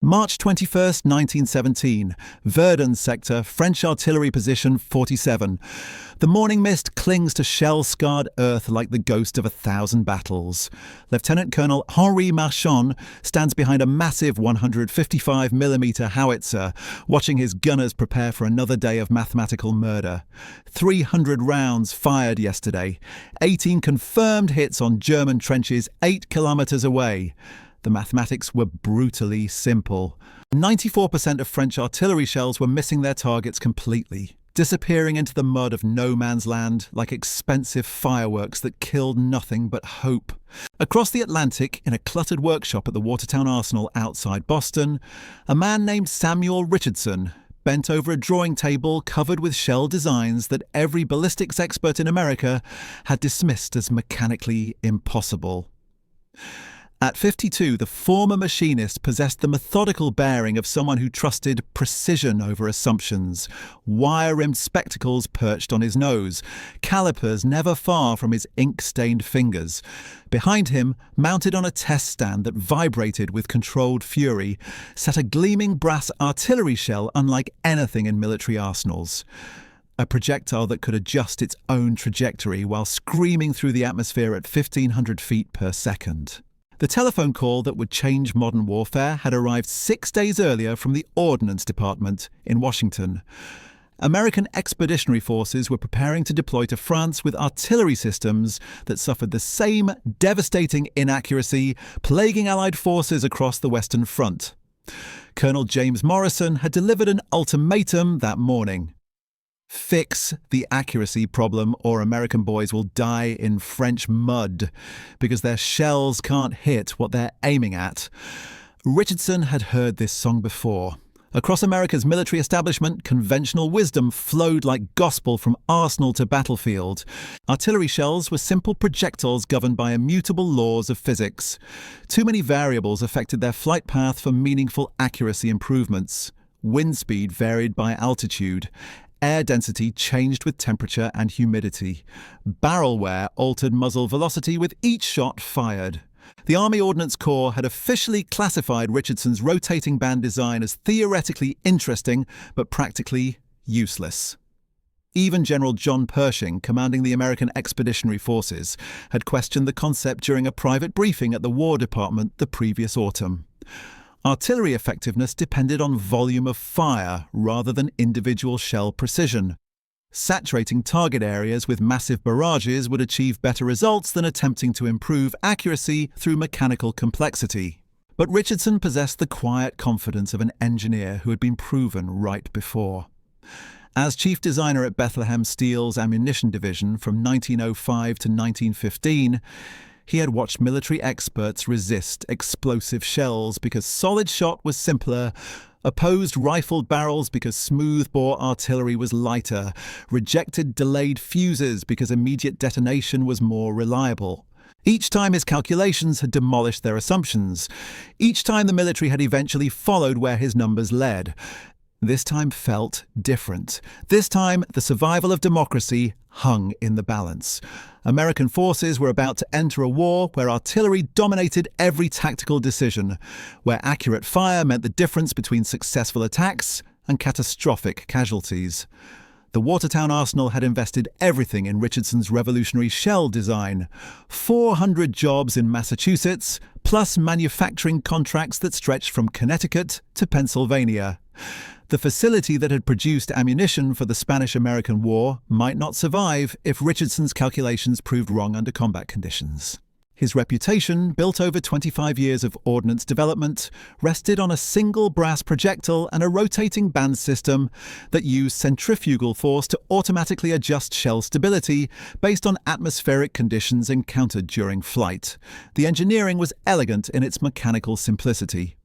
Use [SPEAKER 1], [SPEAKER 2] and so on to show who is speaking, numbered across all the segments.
[SPEAKER 1] March 21st, 1917, Verdun sector, French artillery position 47. The morning mist clings to shell-scarred earth like the ghost of 1,000 battles. Lieutenant Colonel Henri Marchand stands behind a massive 155mm howitzer, watching his gunners prepare for another day of mathematical murder. 300 rounds fired yesterday, 18 confirmed hits on German trenches 8 kilometers away. The mathematics were brutally simple. 94% of French artillery shells were missing their targets completely, disappearing into the mud of no man's land like expensive fireworks that killed nothing but hope. Across the Atlantic, in a cluttered workshop at the Watertown Arsenal outside Boston, a man named Samuel Richardson bent over a drawing table covered with shell designs that every ballistics expert in America had dismissed as mechanically impossible. At 52, the former machinist possessed the methodical bearing of someone who trusted precision over assumptions, wire-rimmed spectacles perched on his nose, calipers never far from his ink-stained fingers. Behind him, mounted on a test stand that vibrated with controlled fury, sat a gleaming brass artillery shell unlike anything in military arsenals. A projectile that could adjust its own trajectory while screaming through the atmosphere at 1,500 feet per second. The telephone call that would change modern warfare had arrived 6 days earlier from the Ordnance Department in Washington. American expeditionary forces were preparing to deploy to France with artillery systems that suffered the same devastating inaccuracy plaguing Allied forces across the Western Front. Colonel James Morrison had delivered an ultimatum that morning. Fix the accuracy problem or American boys will die in French mud because their shells can't hit what they're aiming at. Richardson had heard this song before. Across America's military establishment, conventional wisdom flowed like gospel from arsenal to battlefield. Artillery shells were simple projectiles governed by immutable laws of physics. Too many variables affected their flight path for meaningful accuracy improvements. Wind speed varied by altitude. Air density changed with temperature and humidity. Barrel wear altered muzzle velocity with each shot fired. The Army Ordnance Corps had officially classified Richardson's rotating band design as theoretically interesting but practically useless. Even General John Pershing, commanding the American Expeditionary Forces, had questioned the concept during a private briefing at the War Department the previous autumn. Artillery effectiveness depended on volume of fire rather than individual shell precision. Saturating target areas with massive barrages would achieve better results than attempting to improve accuracy through mechanical complexity. But Richardson possessed the quiet confidence of an engineer who had been proven right before. As chief designer at Bethlehem Steel's ammunition division from 1905 to 1915, he had watched military experts resist explosive shells because solid shot was simpler, opposed rifled barrels because smooth-bore artillery was lighter, rejected delayed fuses because immediate detonation was more reliable. Each time his calculations had demolished their assumptions. Each time the military had eventually followed where his numbers led. This time felt different. This time, the survival of democracy hung in the balance. American forces were about to enter a war where artillery dominated every tactical decision, where accurate fire meant the difference between successful attacks and catastrophic casualties. The Watertown Arsenal had invested everything in Richardson's revolutionary shell design. 400 jobs in Massachusetts, plus manufacturing contracts that stretched from Connecticut to Pennsylvania. The facility that had produced ammunition for the Spanish-American War might not survive if Richardson's calculations proved wrong under combat conditions. His reputation, built over 25 years of ordnance development, rested on a single brass projectile and a rotating band system that used centrifugal force to automatically adjust shell stability based on atmospheric conditions encountered during flight. The engineering was elegant in its mechanical simplicity.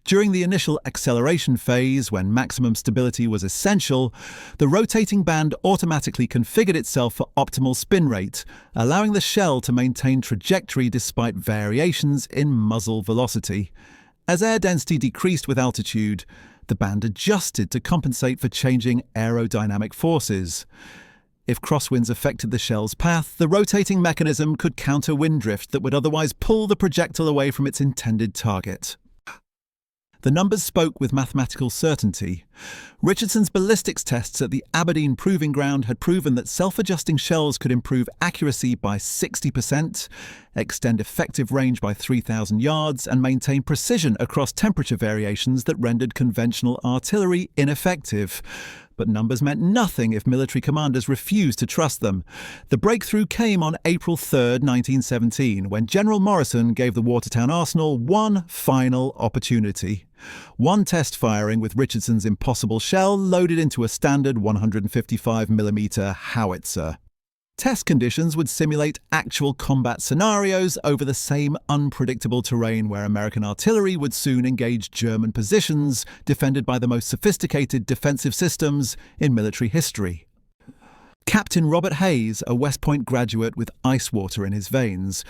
[SPEAKER 1] During the initial acceleration phase, when maximum stability was essential, the rotating band automatically configured itself for optimal spin rate, allowing the shell to maintain trajectory despite variations in muzzle velocity. As air density decreased with altitude, the band adjusted to compensate for changing aerodynamic forces. If crosswinds affected the shell's path, the rotating mechanism could counter wind drift that would otherwise pull the projectile away from its intended target. The numbers spoke with mathematical certainty. Richardson's ballistics tests at the Aberdeen Proving Ground had proven that self-adjusting shells could improve accuracy by 60%, extend effective range by 3,000 yards, and maintain precision across temperature variations that rendered conventional artillery ineffective. But numbers meant nothing if military commanders refused to trust them. The breakthrough came on April 3, 1917, when General Morrison gave the Watertown Arsenal one final opportunity. One test firing with Richardson's impossible shell loaded into a standard 155mm howitzer. Test conditions would simulate actual combat scenarios over the same unpredictable terrain where American artillery would soon engage German positions defended by the most sophisticated defensive systems in military history. Captain Robert Hayes, a West Point graduate with ice water in his veins,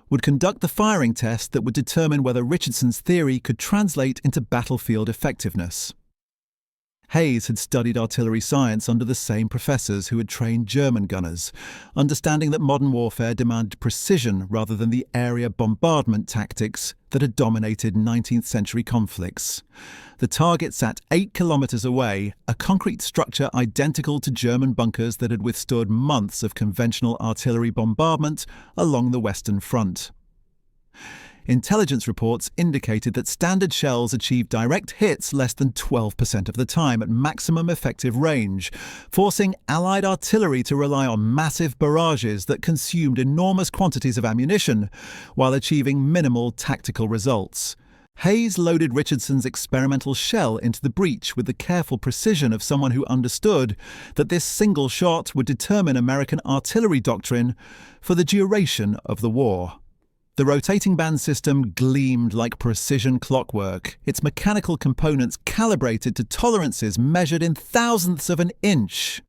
[SPEAKER 1] would conduct the firing test that would determine whether Richardson's theory could translate into battlefield effectiveness. Hayes had studied artillery science under the same professors who had trained German gunners, understanding that modern warfare demanded precision rather than the area bombardment tactics that had dominated 19th century conflicts. The target sat 8 kilometers away, a concrete structure identical to German bunkers that had withstood months of conventional artillery bombardment along the Western Front. Intelligence reports indicated that standard shells achieved direct hits less than 12% of the time at maximum effective range, forcing Allied artillery to rely on massive barrages that consumed enormous quantities of ammunition, while achieving minimal tactical results. Hayes loaded Richardson's experimental shell into the breech with the careful precision of someone who understood that this single shot would determine American artillery doctrine for the duration of the war. The rotating band system gleamed like precision clockwork, its mechanical components calibrated to tolerances measured in thousandths of an inch.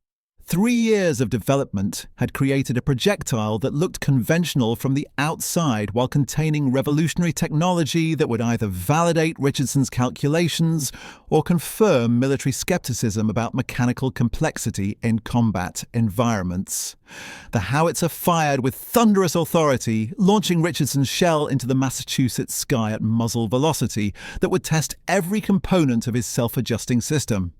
[SPEAKER 1] 3 years of development had created a projectile that looked conventional from the outside while containing revolutionary technology that would either validate Richardson's calculations or confirm military skepticism about mechanical complexity in combat environments. The howitzer fired with thunderous authority, launching Richardson's shell into the Massachusetts sky at muzzle velocity that would test every component of his self-adjusting system.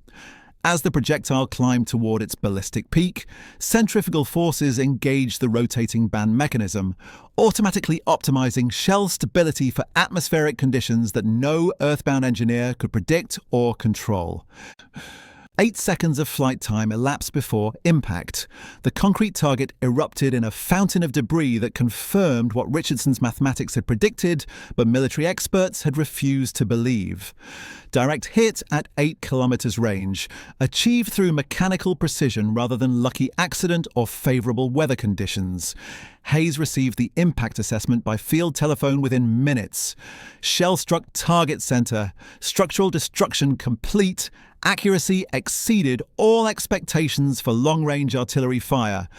[SPEAKER 1] As the projectile climbed toward its ballistic peak, centrifugal forces engaged the rotating band mechanism, automatically optimizing shell stability for atmospheric conditions that no earthbound engineer could predict or control. 8 seconds of flight time elapsed before impact. The concrete target erupted in a fountain of debris that confirmed what Richardson's mathematics had predicted, but military experts had refused to believe. Direct hit at 8 kilometers range, achieved through mechanical precision rather than lucky accident or favorable weather conditions. Hayes received the impact assessment by field telephone within minutes. Shell struck target center. Structural destruction complete. Accuracy exceeded all expectations for long-range artillery fire.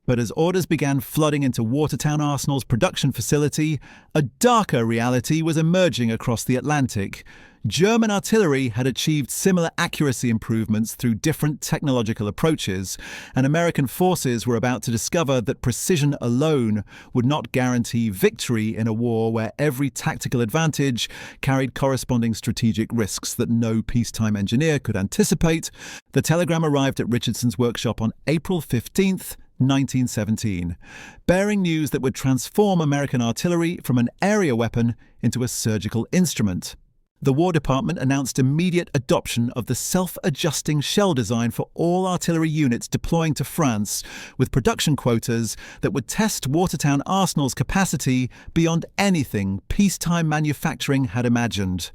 [SPEAKER 1] But as orders began flooding into Watertown Arsenal's production facility, a darker reality was emerging across the Atlantic. German artillery had achieved similar accuracy improvements through different technological approaches, and American forces were about to discover that precision alone would not guarantee victory in a war where every tactical advantage carried corresponding strategic risks that no peacetime engineer could anticipate. The telegram arrived at Richardson's workshop on April 15th, 1917, bearing news that would transform American artillery from an area weapon into a surgical instrument. The War Department announced immediate adoption of the self-adjusting shell design for all artillery units deploying to France, with production quotas that would test Watertown Arsenal's capacity beyond anything peacetime manufacturing had imagined.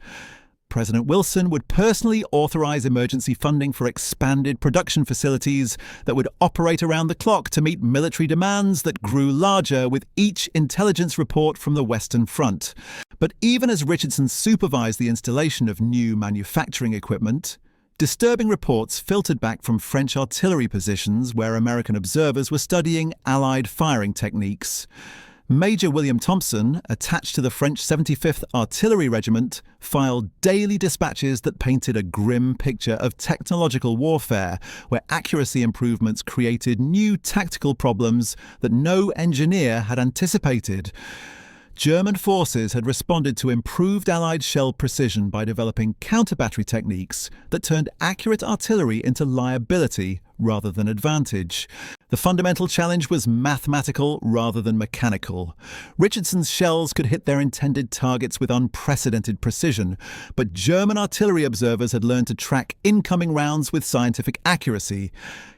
[SPEAKER 1] President Wilson would personally authorize emergency funding for expanded production facilities that would operate around the clock to meet military demands that grew larger with each intelligence report from the Western Front. But even as Richardson supervised the installation of new manufacturing equipment, disturbing reports filtered back from French artillery positions where American observers were studying Allied firing techniques. Major William Thompson, attached to the French 75th Artillery Regiment, filed daily dispatches that painted a grim picture of technological warfare, where accuracy improvements created new tactical problems that no engineer had anticipated. German forces had responded to improved Allied shell precision by developing counter-battery techniques that turned accurate artillery into liability rather than advantage. The fundamental challenge was mathematical rather than mechanical. Richardson's shells could hit their intended targets with unprecedented precision, but German artillery observers had learned to track incoming rounds with scientific accuracy,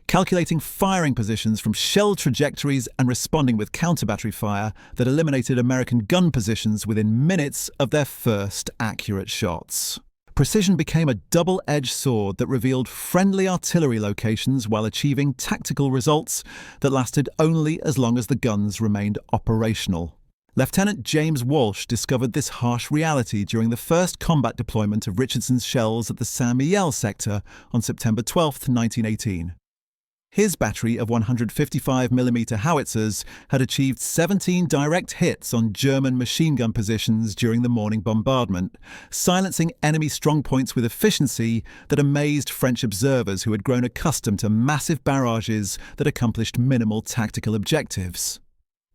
[SPEAKER 1] calculating firing positions from shell trajectories and responding with counter-battery fire that eliminated American gun positions within minutes of their first accurate shots. Precision became a double-edged sword that revealed friendly artillery locations while achieving tactical results that lasted only as long as the guns remained operational. Lieutenant James Walsh discovered this harsh reality during the first combat deployment of Richardson's shells at the Saint-Mihiel sector on September 12, 1918. His battery of 155mm howitzers had achieved 17 direct hits on German machine gun positions during the morning bombardment, silencing enemy strongpoints with efficiency that amazed French observers who had grown accustomed to massive barrages that accomplished minimal tactical objectives.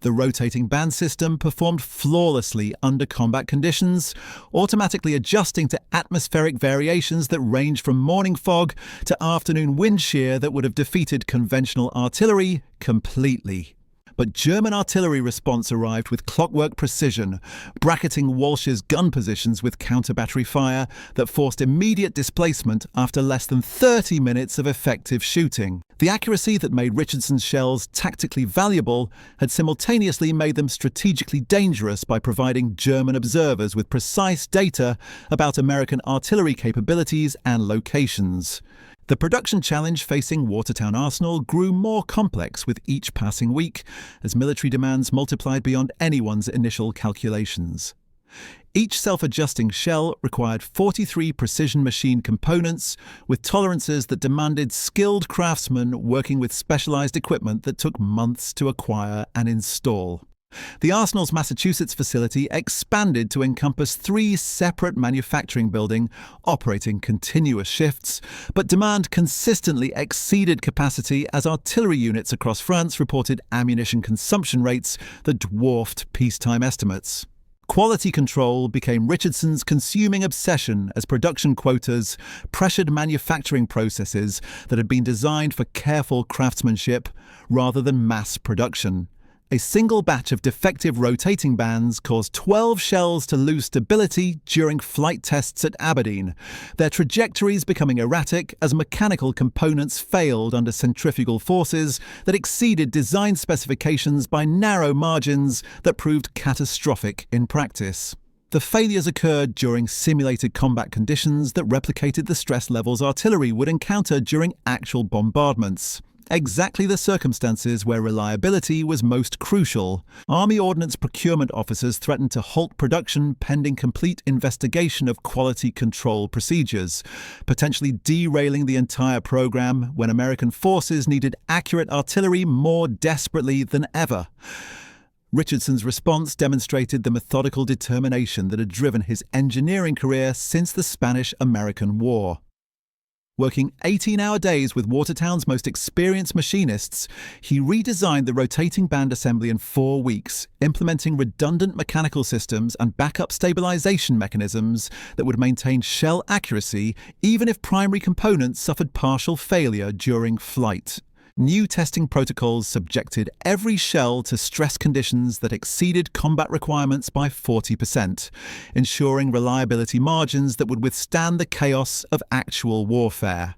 [SPEAKER 1] The rotating band system performed flawlessly under combat conditions, automatically adjusting to atmospheric variations that ranged from morning fog to afternoon wind shear that would have defeated conventional artillery completely. But German artillery response arrived with clockwork precision, bracketing Walsh's gun positions with counter-battery fire that forced immediate displacement after less than 30 minutes of effective shooting. The accuracy that made Richardson's shells tactically valuable had simultaneously made them strategically dangerous by providing German observers with precise data about American artillery capabilities and locations. The production challenge facing Watertown Arsenal grew more complex with each passing week as military demands multiplied beyond anyone's initial calculations. Each self-adjusting shell required 43 precision machine components with tolerances that demanded skilled craftsmen working with specialized equipment that took months to acquire and install. The Arsenal's Massachusetts facility expanded to encompass 3 separate manufacturing buildings operating continuous shifts, but demand consistently exceeded capacity as artillery units across France reported ammunition consumption rates that dwarfed peacetime estimates. Quality control became Richardson's consuming obsession as production quotas pressured manufacturing processes that had been designed for careful craftsmanship rather than mass production. A single batch of defective rotating bands caused 12 shells to lose stability during flight tests at Aberdeen, their trajectories becoming erratic as mechanical components failed under centrifugal forces that exceeded design specifications by narrow margins that proved catastrophic in practice. The failures occurred during simulated combat conditions that replicated the stress levels artillery would encounter during actual bombardments. Exactly the circumstances where reliability was most crucial. Army Ordnance procurement officers threatened to halt production pending complete investigation of quality control procedures, potentially derailing the entire program when American forces needed accurate artillery more desperately than ever. Richardson's response demonstrated the methodical determination that had driven his engineering career since the Spanish-American War. Working 18-hour days with Watertown's most experienced machinists, he redesigned the rotating band assembly in 4 weeks, implementing redundant mechanical systems and backup stabilization mechanisms that would maintain shell accuracy even if primary components suffered partial failure during flight. New testing protocols subjected every shell to stress conditions that exceeded combat requirements by 40%, ensuring reliability margins that would withstand the chaos of actual warfare.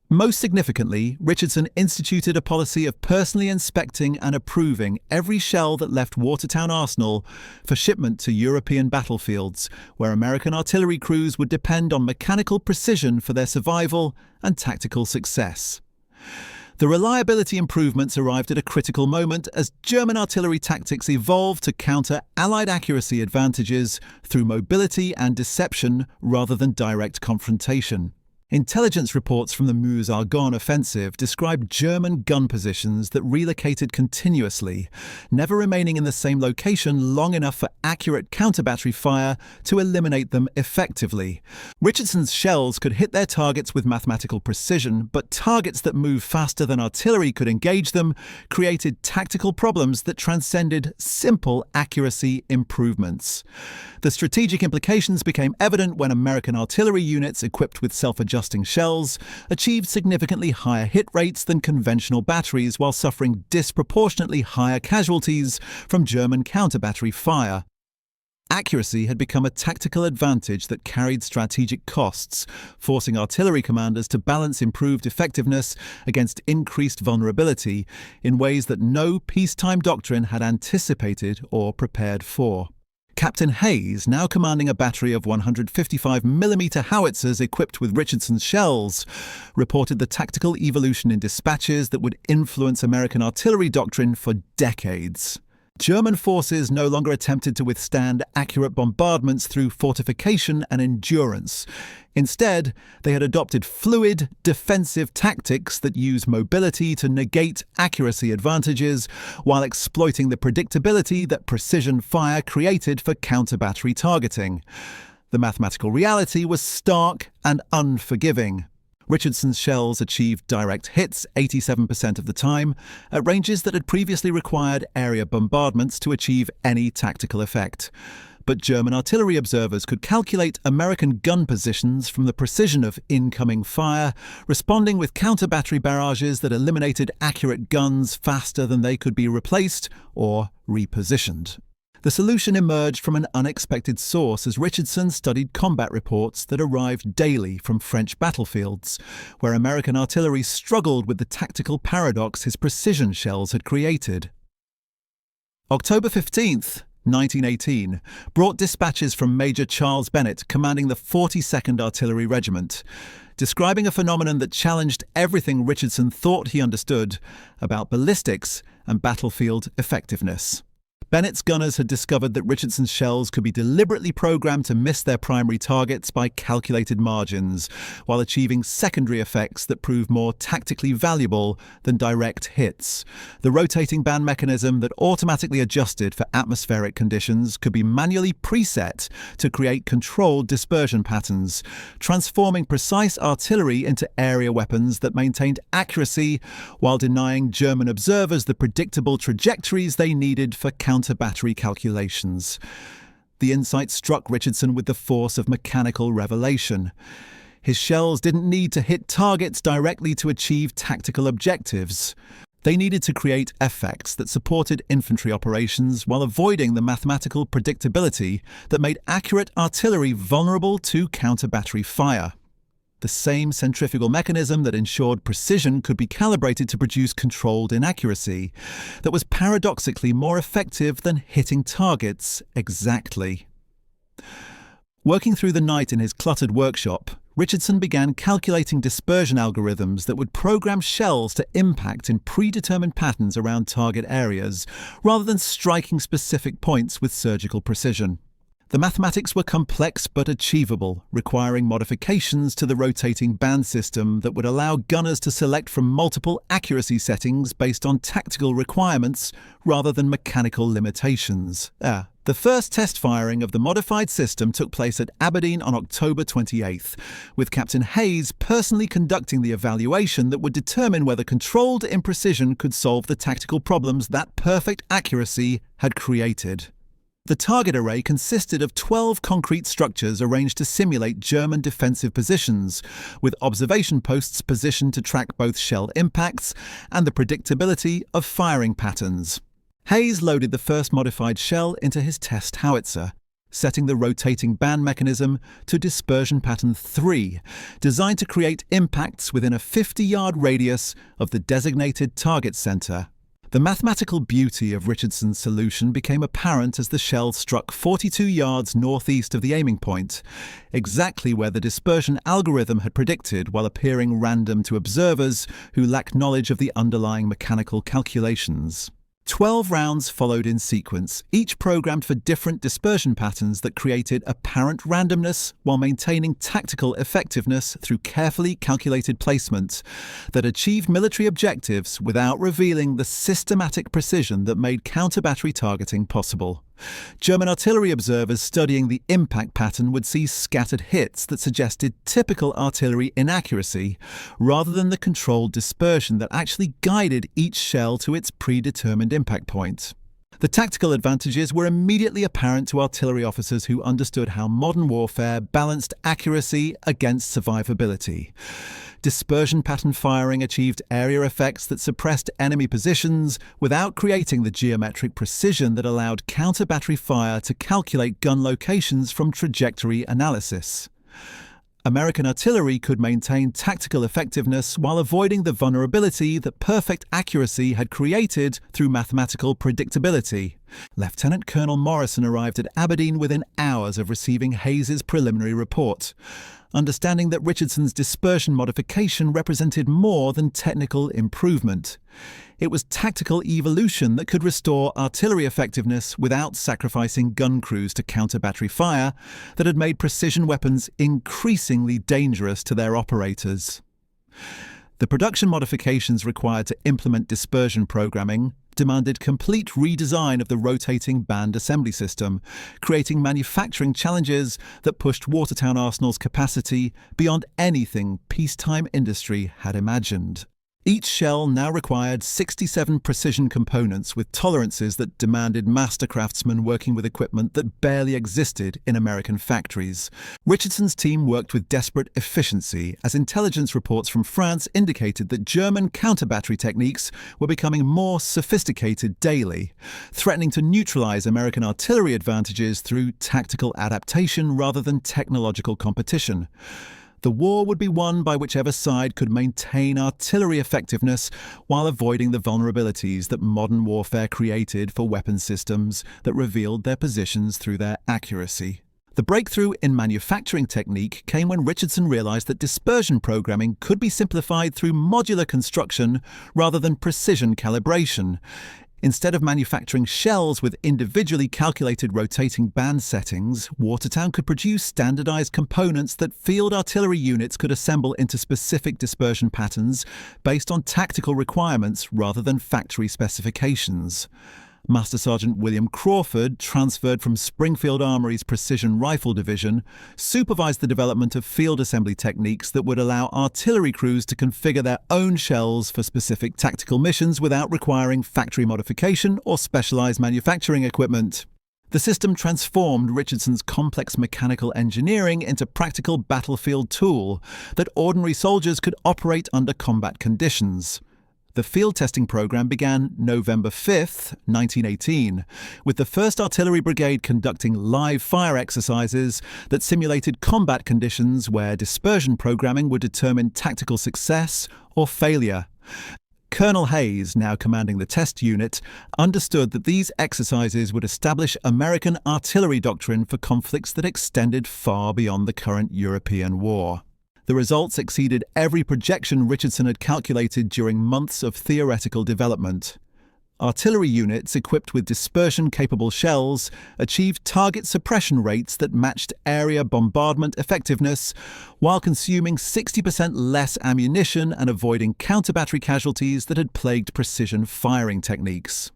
[SPEAKER 1] Most significantly, Richardson instituted a policy of personally inspecting and approving every shell that left Watertown Arsenal for shipment to European battlefields, where American artillery crews would depend on mechanical precision for their survival and tactical success. The reliability improvements arrived at a critical moment as German artillery tactics evolved to counter Allied accuracy advantages through mobility and deception rather than direct confrontation. Intelligence reports from the Meuse-Argonne offensive described German gun positions that relocated continuously, never remaining in the same location long enough for accurate counter-battery fire to eliminate them effectively. Richardson's shells could hit their targets with mathematical precision, but targets that moved faster than artillery could engage them created tactical problems that transcended simple accuracy improvements. The strategic implications became evident when American artillery units equipped with self-adjusting shells achieved significantly higher hit rates than conventional batteries while suffering disproportionately higher casualties from German counter-battery fire. Accuracy had become a tactical advantage that carried strategic costs, forcing artillery commanders to balance improved effectiveness against increased vulnerability in ways that no peacetime doctrine had anticipated or prepared for. Captain Hayes, now commanding a battery of 155mm howitzers equipped with Richardson's shells, reported the tactical evolution in dispatches that would influence American artillery doctrine for decades. German forces no longer attempted to withstand accurate bombardments through fortification and endurance. Instead, they had adopted fluid, defensive tactics that use mobility to negate accuracy advantages while exploiting the predictability that precision fire created for counter-battery targeting. The mathematical reality was stark and unforgiving. Richardson's shells achieved direct hits 87% of the time, at ranges that had previously required area bombardments to achieve any tactical effect. But German artillery observers could calculate American gun positions from the precision of incoming fire, responding with counter-battery barrages that eliminated accurate guns faster than they could be replaced or repositioned. The solution emerged from an unexpected source as Richardson studied combat reports that arrived daily from French battlefields, where American artillery struggled with the tactical paradox his precision shells had created. October 15th, 1918, brought dispatches from Major Charles Bennett, commanding the 42nd Artillery Regiment, describing a phenomenon that challenged everything Richardson thought he understood about ballistics and battlefield effectiveness. Bennett's gunners had discovered that Richardson's shells could be deliberately programmed to miss their primary targets by calculated margins, while achieving secondary effects that proved more tactically valuable than direct hits. The rotating band mechanism that automatically adjusted for atmospheric conditions could be manually preset to create controlled dispersion patterns, transforming precise artillery into area weapons that maintained accuracy while denying German observers the predictable trajectories they needed for counter-battery calculations. The insight struck Richardson with the force of mechanical revelation. His shells didn't need to hit targets directly to achieve tactical objectives. They needed to create effects that supported infantry operations while avoiding the mathematical predictability that made accurate artillery vulnerable to counter-battery fire. The same centrifugal mechanism that ensured precision could be calibrated to produce controlled inaccuracy, that was paradoxically more effective than hitting targets exactly. Working through the night in his cluttered workshop, Richardson began calculating dispersion algorithms that would program shells to impact in predetermined patterns around target areas, rather than striking specific points with surgical precision. The mathematics were complex but achievable, requiring modifications to the rotating band system that would allow gunners to select from multiple accuracy settings based on tactical requirements rather than mechanical limitations. The first test firing of the modified system took place at Aberdeen on October 28th, with Captain Hayes personally conducting the evaluation that would determine whether controlled imprecision could solve the tactical problems that perfect accuracy had created. The target array consisted of 12 concrete structures arranged to simulate German defensive positions, with observation posts positioned to track both shell impacts and the predictability of firing patterns. Hayes loaded the first modified shell into his test howitzer, setting the rotating band mechanism to dispersion pattern 3, designed to create impacts within a 50-yard radius of the designated target center. The mathematical beauty of Richardson's solution became apparent as the shell struck 42 yards northeast of the aiming point, exactly where the dispersion algorithm had predicted while appearing random to observers who lacked knowledge of the underlying mechanical calculations. 12 rounds followed in sequence, each programmed for different dispersion patterns that created apparent randomness while maintaining tactical effectiveness through carefully calculated placement that achieved military objectives without revealing the systematic precision that made counter-battery targeting possible. German artillery observers studying the impact pattern would see scattered hits that suggested typical artillery inaccuracy, rather than the controlled dispersion that actually guided each shell to its predetermined impact point. The tactical advantages were immediately apparent to artillery officers who understood how modern warfare balanced accuracy against survivability. Dispersion pattern firing achieved area effects that suppressed enemy positions without creating the geometric precision that allowed counter-battery fire to calculate gun locations from trajectory analysis. American artillery could maintain tactical effectiveness while avoiding the vulnerability that perfect accuracy had created through mathematical predictability. Lieutenant Colonel Morrison arrived at Aberdeen within hours of receiving Hayes's preliminary report, understanding that Richardson's dispersion modification represented more than technical improvement. It was tactical evolution that could restore artillery effectiveness without sacrificing gun crews to counter battery fire that had made precision weapons increasingly dangerous to their operators. The production modifications required to implement dispersion programming demanded complete redesign of the rotating band assembly system, creating manufacturing challenges that pushed Watertown Arsenal's capacity beyond anything peacetime industry had imagined. Each shell now required 67 precision components with tolerances that demanded master craftsmen working with equipment that barely existed in American factories. Richardson's team worked with desperate efficiency as intelligence reports from France indicated that German counter-battery techniques were becoming more sophisticated daily, threatening to neutralize American artillery advantages through tactical adaptation rather than technological competition. The war would be won by whichever side could maintain artillery effectiveness while avoiding the vulnerabilities that modern warfare created for weapon systems that revealed their positions through their accuracy. The breakthrough in manufacturing technique came when Richardson realized that dispersion programming could be simplified through modular construction rather than precision calibration. Instead of manufacturing shells with individually calculated rotating band settings, Watertown could produce standardized components that field artillery units could assemble into specific dispersion patterns based on tactical requirements rather than factory specifications. Master Sergeant William Crawford, transferred from Springfield Armory's Precision Rifle Division, supervised the development of field assembly techniques that would allow artillery crews to configure their own shells for specific tactical missions without requiring factory modification or specialized manufacturing equipment. The system transformed Richardson's complex mechanical engineering into practical battlefield tool that ordinary soldiers could operate under combat conditions. The field testing program began November 5, 1918, with the 1st Artillery Brigade conducting live fire exercises that simulated combat conditions where dispersion programming would determine tactical success or failure. Colonel Hayes, now commanding the test unit, understood that these exercises would establish American artillery doctrine for conflicts that extended far beyond the current European war. The results exceeded every projection Richardson had calculated during months of theoretical development. Artillery units equipped with dispersion-capable shells achieved target suppression rates that matched area bombardment effectiveness while consuming 60% less ammunition and avoiding counter-battery casualties that had plagued precision firing techniques.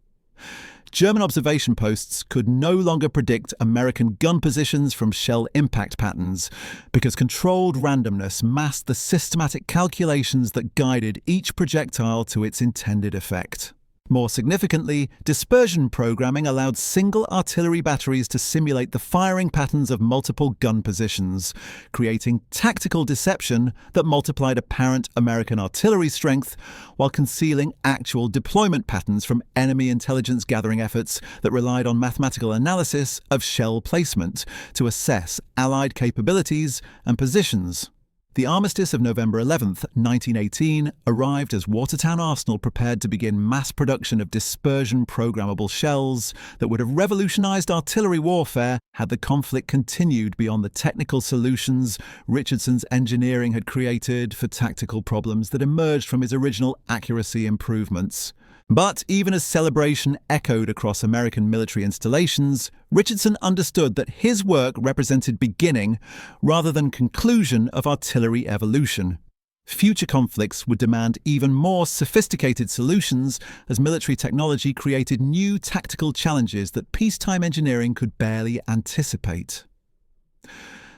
[SPEAKER 1] German observation posts could no longer predict American gun positions from shell impact patterns because controlled randomness masked the systematic calculations that guided each projectile to its intended effect. More significantly, dispersion programming allowed single artillery batteries to simulate the firing patterns of multiple gun positions, creating tactical deception that multiplied apparent American artillery strength while concealing actual deployment patterns from enemy intelligence gathering efforts that relied on mathematical analysis of shell placement to assess Allied capabilities and positions. The Armistice of November 11, 1918, arrived as Watertown Arsenal prepared to begin mass production of dispersion-programmable shells that would have revolutionized artillery warfare had the conflict continued beyond the technical solutions Richardson's engineering had created for tactical problems that emerged from his original accuracy improvements. But even as celebration echoed across American military installations, Richardson understood that his work represented beginning rather than conclusion of artillery evolution. Future conflicts would demand even more sophisticated solutions as military technology created new tactical challenges that peacetime engineering could barely anticipate.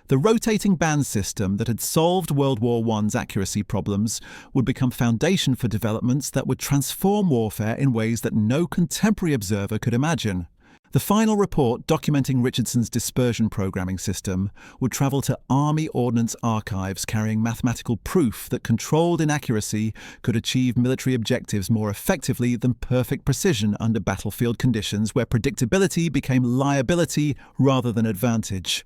[SPEAKER 1] The rotating band system that had solved World War I's accuracy problems would become foundation for developments that would transform warfare in ways that no contemporary observer could imagine. The final report documenting Richardson's dispersion programming system would travel to Army Ordnance archives carrying mathematical proof that controlled inaccuracy could achieve military objectives more effectively than perfect precision under battlefield conditions where predictability became liability rather than advantage.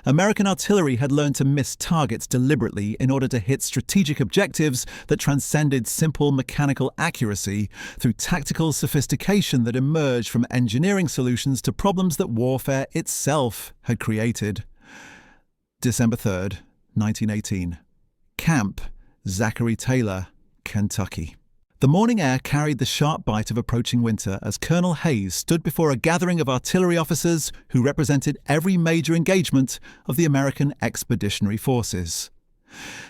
[SPEAKER 1] American artillery had learned to miss targets deliberately in order to hit strategic objectives that transcended simple mechanical accuracy through tactical sophistication that emerged from engineering solutions to problems that warfare itself had created. December 3rd, 1918. Camp, Zachary Taylor, Kentucky. The morning air carried the sharp bite of approaching winter as Colonel Hayes stood before a gathering of artillery officers who represented every major engagement of the American Expeditionary Forces.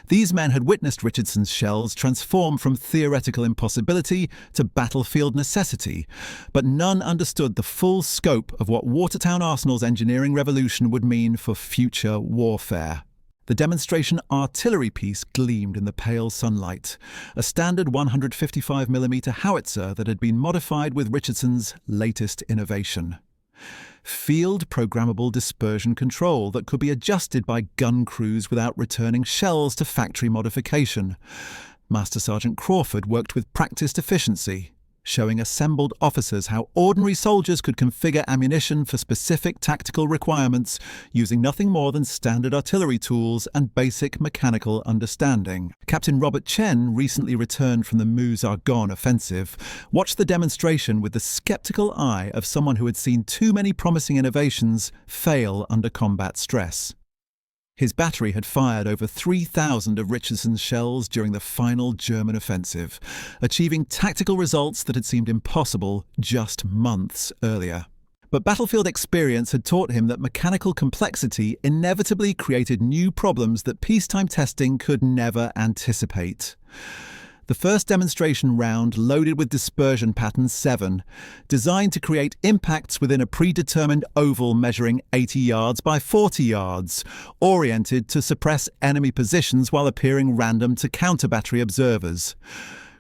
[SPEAKER 1] These men had witnessed Richardson's shells transform from theoretical impossibility to battlefield necessity, but none understood the full scope of what Watertown Arsenal's engineering revolution would mean for future warfare. The demonstration artillery piece gleamed in the pale sunlight, a standard 155mm howitzer that had been modified with Richardson's latest innovation. Field programmable dispersion control that could be adjusted by gun crews without returning shells to factory modification. Master Sergeant Crawford worked with practiced efficiency, showing assembled officers how ordinary soldiers could configure ammunition for specific tactical requirements using nothing more than standard artillery tools and basic mechanical understanding. Captain Robert Chen, recently returned from the Meuse-Argonne offensive, watched the demonstration with the skeptical eye of someone who had seen too many promising innovations fail under combat stress. His battery had fired over 3,000 of Richardson's shells during the final German offensive, achieving tactical results that had seemed impossible just months earlier. But battlefield experience had taught him that mechanical complexity inevitably created new problems that peacetime testing could never anticipate. The first demonstration round loaded with Dispersion Pattern 7, designed to create impacts within a predetermined oval measuring 80 yards by 40 yards, oriented to suppress enemy positions while appearing random to counter-battery observers.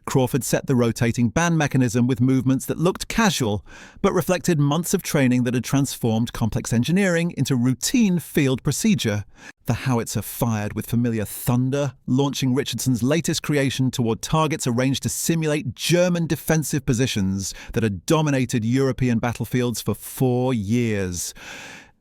[SPEAKER 1] Crawford set the rotating band mechanism with movements that looked casual, but reflected months of training that had transformed complex engineering into routine field procedure. The howitzer fired with familiar thunder, launching Richardson's latest creation toward targets arranged to simulate German defensive positions that had dominated European battlefields for 4 years.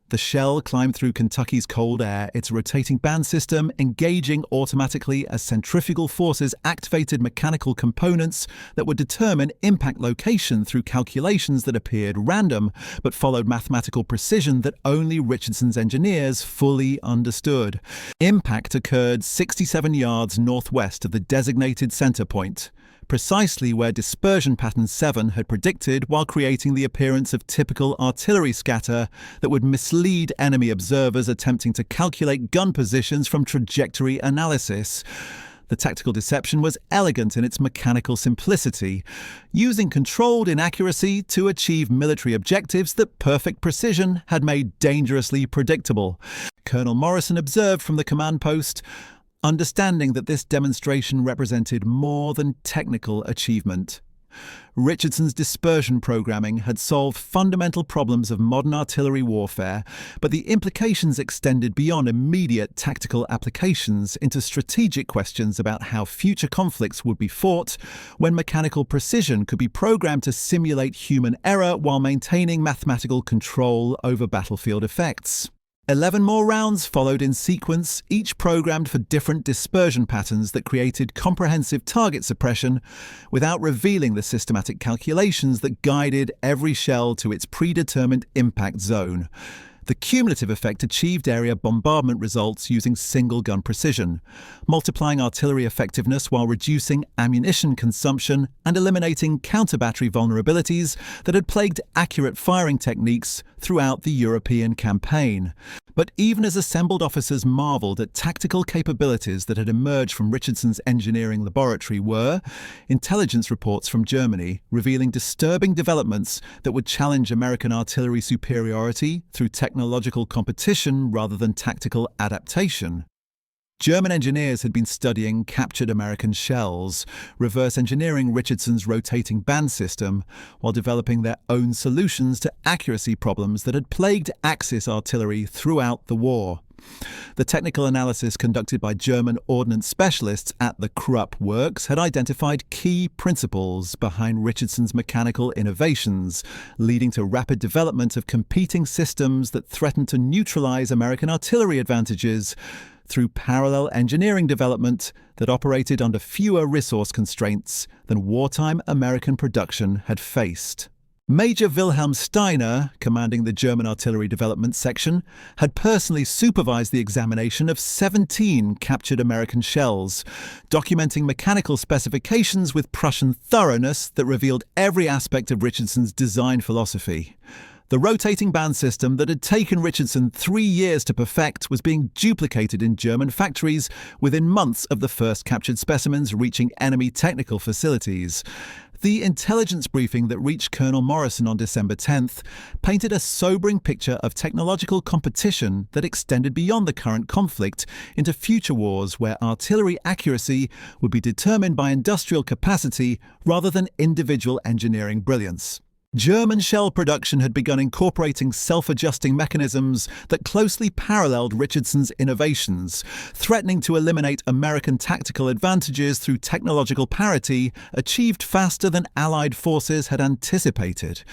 [SPEAKER 1] The shell climbed through Kentucky's cold air, its rotating band system engaging automatically as centrifugal forces activated mechanical components that would determine impact location through calculations that appeared random but followed mathematical precision that only Richardson's engineers fully understood. Impact occurred 67 yards northwest of the designated center point, precisely where Dispersion Pattern 7 had predicted, while creating the appearance of typical artillery scatter that would mislead enemy observers attempting to calculate gun positions from trajectory analysis. The tactical deception was elegant in its mechanical simplicity, using controlled inaccuracy to achieve military objectives that perfect precision had made dangerously predictable. Colonel Morrison observed from the command post, understanding that this demonstration represented more than technical achievement. Richardson's dispersion programming had solved fundamental problems of modern artillery warfare, but the implications extended beyond immediate tactical applications into strategic questions about how future conflicts would be fought when mechanical precision could be programmed to simulate human error while maintaining mathematical control over battlefield effects. 11 more rounds followed in sequence, each programmed for different dispersion patterns that created comprehensive target suppression without revealing the systematic calculations that guided every shell to its predetermined impact zone. The cumulative effect achieved area bombardment results using single-gun precision, multiplying artillery effectiveness while reducing ammunition consumption and eliminating counter-battery vulnerabilities that had plagued accurate firing techniques throughout the European campaign. But even as assembled officers marvelled at tactical capabilities that had emerged from Richardson's engineering laboratory were intelligence reports from Germany revealing disturbing developments that would challenge American artillery superiority through technological competition rather than tactical adaptation. German engineers had been studying captured American shells, reverse engineering Richardson's rotating band system, while developing their own solutions to accuracy problems that had plagued Axis artillery throughout the war. The technical analysis conducted by German ordnance specialists at the Krupp works had identified key principles behind Richardson's mechanical innovations, leading to rapid development of competing systems that threatened to neutralize American artillery advantages through parallel engineering development that operated under fewer resource constraints than wartime American production had faced. Major Wilhelm Steiner, commanding the German Artillery Development Section, had personally supervised the examination of 17 captured American shells, documenting mechanical specifications with Prussian thoroughness that revealed every aspect of Richardson's design philosophy. The rotating band system that had taken Richardson 3 years to perfect was being duplicated in German factories within months of the first captured specimens reaching enemy technical facilities. The intelligence briefing that reached Colonel Morrison on December 10th painted a sobering picture of technological competition that extended beyond the current conflict into future wars where artillery accuracy would be determined by industrial capacity rather than individual engineering brilliance. German shell production had begun incorporating self-adjusting mechanisms that closely paralleled Richardson's innovations, threatening to eliminate American tactical advantages through technological parity achieved faster than Allied forces had anticipated.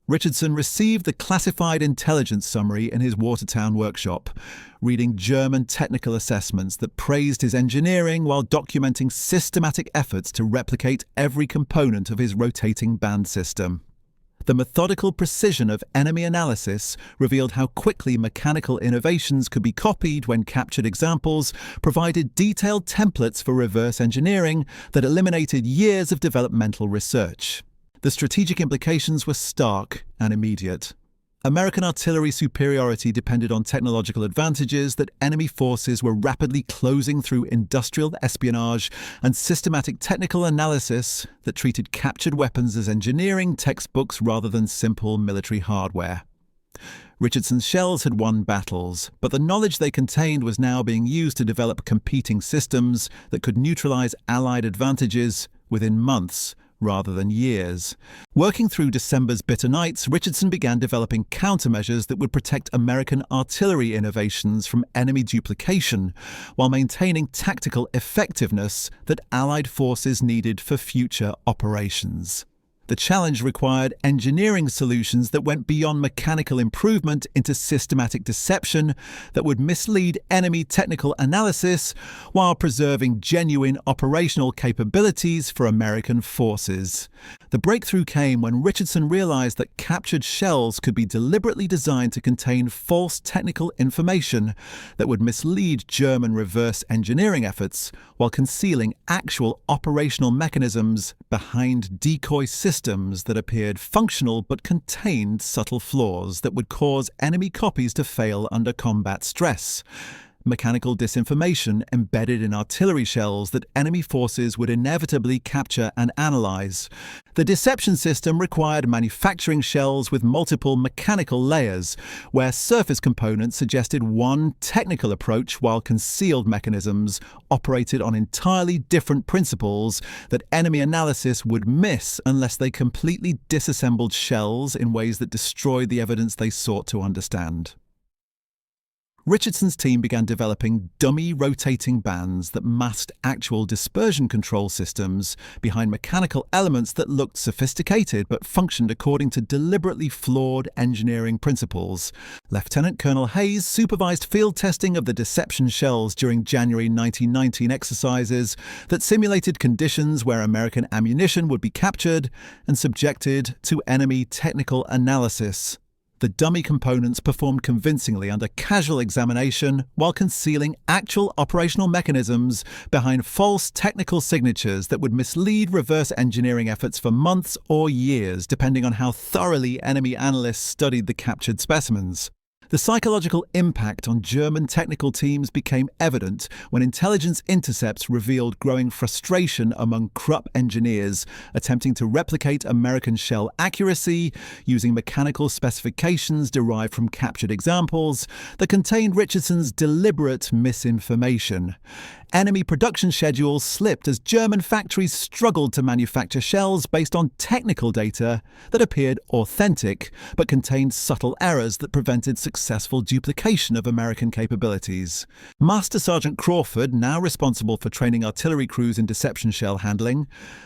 [SPEAKER 1] Richardson received the classified intelligence summary in his Watertown workshop, reading German technical assessments that praised his engineering while documenting systematic efforts to replicate every component of his rotating band system. The methodical precision of enemy analysis revealed how quickly mechanical innovations could be copied when captured examples provided detailed templates for reverse engineering that eliminated years of developmental research. The strategic implications were stark and immediate. American artillery superiority depended on technological advantages that enemy forces were rapidly closing through industrial espionage and systematic technical analysis that treated captured weapons as engineering textbooks rather than simple military hardware. Richardson's shells had won battles, but the knowledge they contained was now being used to develop competing systems that could neutralize Allied advantages within months rather than years. Working through December's bitter nights, Richardson began developing countermeasures that would protect American artillery innovations from enemy duplication, while maintaining tactical effectiveness that Allied forces needed for future operations. The challenge required engineering solutions that went beyond mechanical improvement into systematic deception that would mislead enemy technical analysis while preserving genuine operational capabilities for American forces. The breakthrough came when Richardson realized that captured shells could be deliberately designed to contain false technical information that would mislead German reverse engineering efforts while concealing actual operational mechanisms behind decoy systems that appeared functional but contained subtle flaws that would cause enemy copies to fail under combat stress. Mechanical disinformation embedded in artillery shells that enemy forces would inevitably capture and analyze. The deception system required manufacturing shells with multiple mechanical layers, where surface components suggested one technical approach while concealed mechanisms operated on entirely different principles that enemy analysis would miss unless they completely disassembled shells in ways that destroyed the evidence they sought to understand. Richardson's team began developing dummy rotating bands that masked actual dispersion control systems behind mechanical elements that looked sophisticated but functioned according to deliberately flawed engineering principles. Lieutenant Colonel Hayes supervised field testing of the deception shells during January 1919 exercises that simulated conditions where American ammunition would be captured and subjected to enemy technical analysis. The dummy components performed convincingly under casual examination while concealing actual operational mechanisms behind false technical signatures that would mislead reverse engineering efforts for months or years, depending on how thoroughly enemy analysts studied the captured specimens. The psychological impact on German technical teams became evident when intelligence intercepts revealed growing frustration among Krupp engineers attempting to replicate American shell accuracy using mechanical specifications derived from captured examples that contained Richardson's deliberate misinformation. Enemy production schedules slipped as German factories struggled to manufacture shells based on technical data that appeared authentic but contained subtle errors that prevented successful duplication of American capabilities. Master Sergeant Crawford, now responsible for training artillery crews in deception shell handling,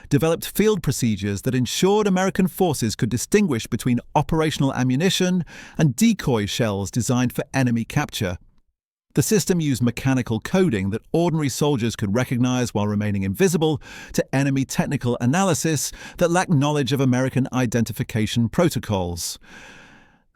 [SPEAKER 1] developed field procedures that ensured American forces could distinguish between operational ammunition and decoy shells designed for enemy capture. The system used mechanical coding that ordinary soldiers could recognize while remaining invisible to enemy technical analysis that lacked knowledge of American identification protocols.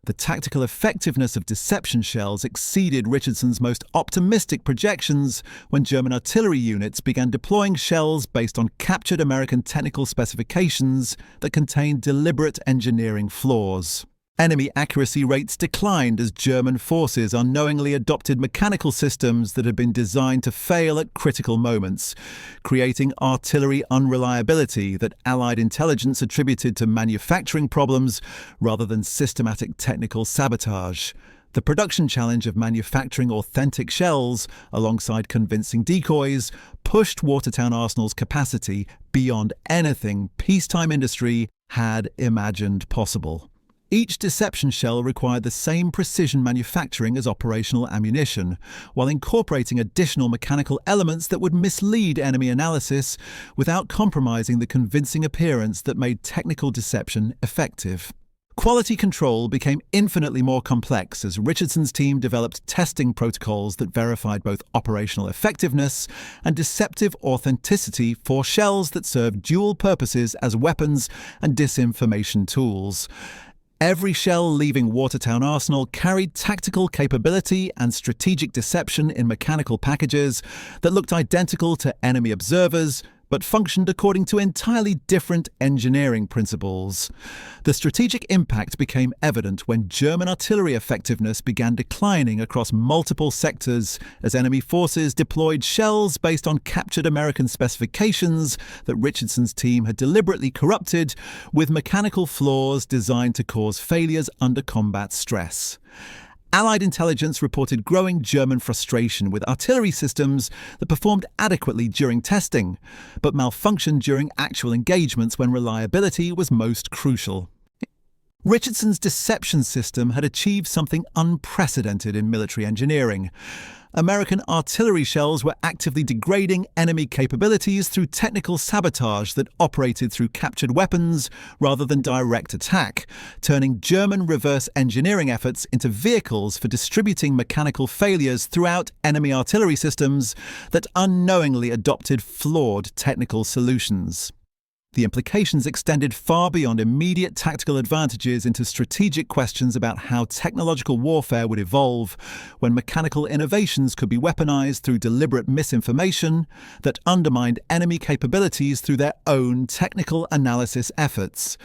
[SPEAKER 1] The tactical effectiveness of deception shells exceeded Richardson's most optimistic projections when German artillery units began deploying shells based on captured American technical specifications that contained deliberate engineering flaws. Enemy accuracy rates declined as German forces unknowingly adopted mechanical systems that had been designed to fail at critical moments, creating artillery unreliability that Allied intelligence attributed to manufacturing problems rather than systematic technical sabotage. The production challenge of manufacturing authentic shells, alongside convincing decoys, pushed Watertown Arsenal's capacity beyond anything peacetime industry had imagined possible. Each deception shell required the same precision manufacturing as operational ammunition, while incorporating additional mechanical elements that would mislead enemy analysis without compromising the convincing appearance that made technical deception effective. Quality control became infinitely more complex as Richardson's team developed testing protocols that verified both operational effectiveness and deceptive authenticity for shells that served dual purposes as weapons and disinformation tools. Every shell leaving Watertown Arsenal carried tactical capability and strategic deception in mechanical packages that looked identical to enemy observers, but functioned according to entirely different engineering principles. The strategic impact became evident when German artillery effectiveness began declining across multiple sectors as enemy forces deployed shells based on captured American specifications that Richardson's team had deliberately corrupted with mechanical flaws designed to cause failures under combat stress. Allied intelligence reported growing German frustration with artillery systems that performed adequately during testing, but malfunctioned during actual engagements when reliability was most crucial. Richardson's deception system had achieved something unprecedented in military engineering. American artillery shells were actively degrading enemy capabilities through technical sabotage that operated through captured weapons rather than direct attack, turning German reverse engineering efforts into vehicles for distributing mechanical failures throughout enemy artillery systems that unknowingly adopted flawed technical solutions. The implications extended far beyond immediate tactical advantages into strategic questions about how technological warfare would evolve when mechanical innovations could be weaponized through deliberate misinformation that undermined enemy capabilities through their own technical analysis efforts.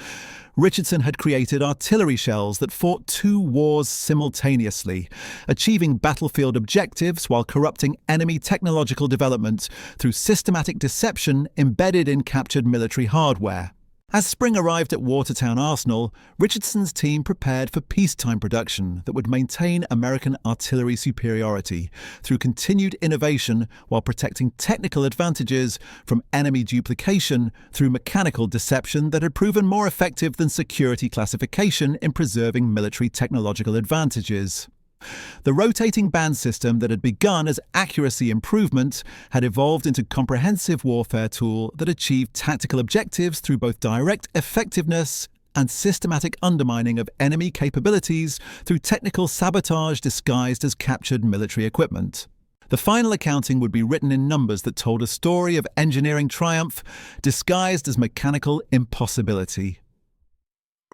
[SPEAKER 1] Richardson had created artillery shells that fought two wars simultaneously, achieving battlefield objectives while corrupting enemy technological development through systematic deception embedded in captured military hardware. As spring arrived at Watertown Arsenal, Richardson's team prepared for peacetime production that would maintain American artillery superiority through continued innovation while protecting technical advantages from enemy duplication through mechanical deception that had proven more effective than security classification in preserving military technological advantages. The rotating band system that had begun as accuracy improvement had evolved into a comprehensive warfare tool that achieved tactical objectives through both direct effectiveness and systematic undermining of enemy capabilities through technical sabotage disguised as captured military equipment. The final accounting would be written in numbers that told a story of engineering triumph disguised as mechanical impossibility.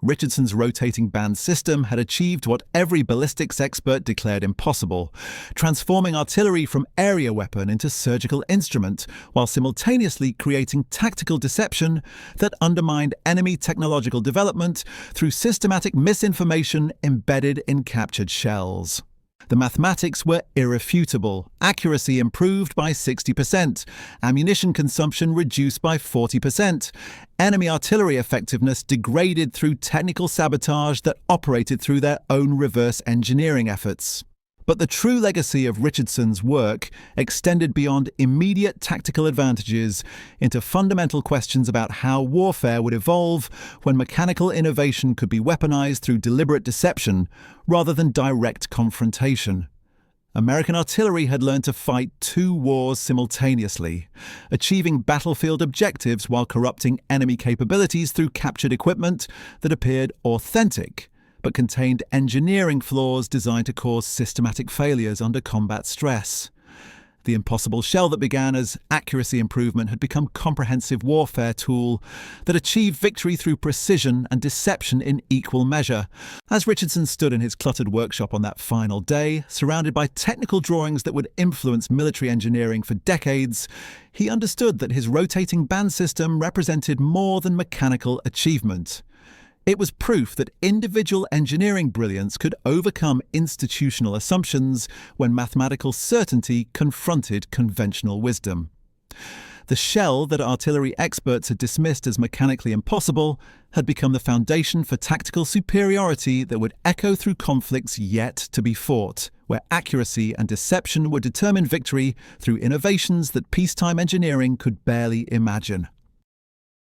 [SPEAKER 1] Richardson's rotating band system had achieved what every ballistics expert declared impossible, transforming artillery from area weapon into surgical instrument, while simultaneously creating tactical deception that undermined enemy technological development through systematic misinformation embedded in captured shells. The mathematics were irrefutable. Accuracy improved by 60%, ammunition consumption reduced by 40%, enemy artillery effectiveness degraded through technical sabotage that operated through their own reverse engineering efforts. But the true legacy of Richardson's work extended beyond immediate tactical advantages into fundamental questions about how warfare would evolve when mechanical innovation could be weaponized through deliberate deception rather than direct confrontation. American artillery had learned to fight two wars simultaneously, achieving battlefield objectives while corrupting enemy capabilities through captured equipment that appeared authentic, but contained engineering flaws designed to cause systematic failures under combat stress. The impossible shell that began as accuracy improvement had become a comprehensive warfare tool that achieved victory through precision and deception in equal measure. As Richardson stood in his cluttered workshop on that final day, surrounded by technical drawings that would influence military engineering for decades, he understood that his rotating band system represented more than mechanical achievement. It was proof that individual engineering brilliance could overcome institutional assumptions when mathematical certainty confronted conventional wisdom. The shell that artillery experts had dismissed as mechanically impossible had become the foundation for tactical superiority that would echo through conflicts yet to be fought, where accuracy and deception would determine victory through innovations that peacetime engineering could barely imagine.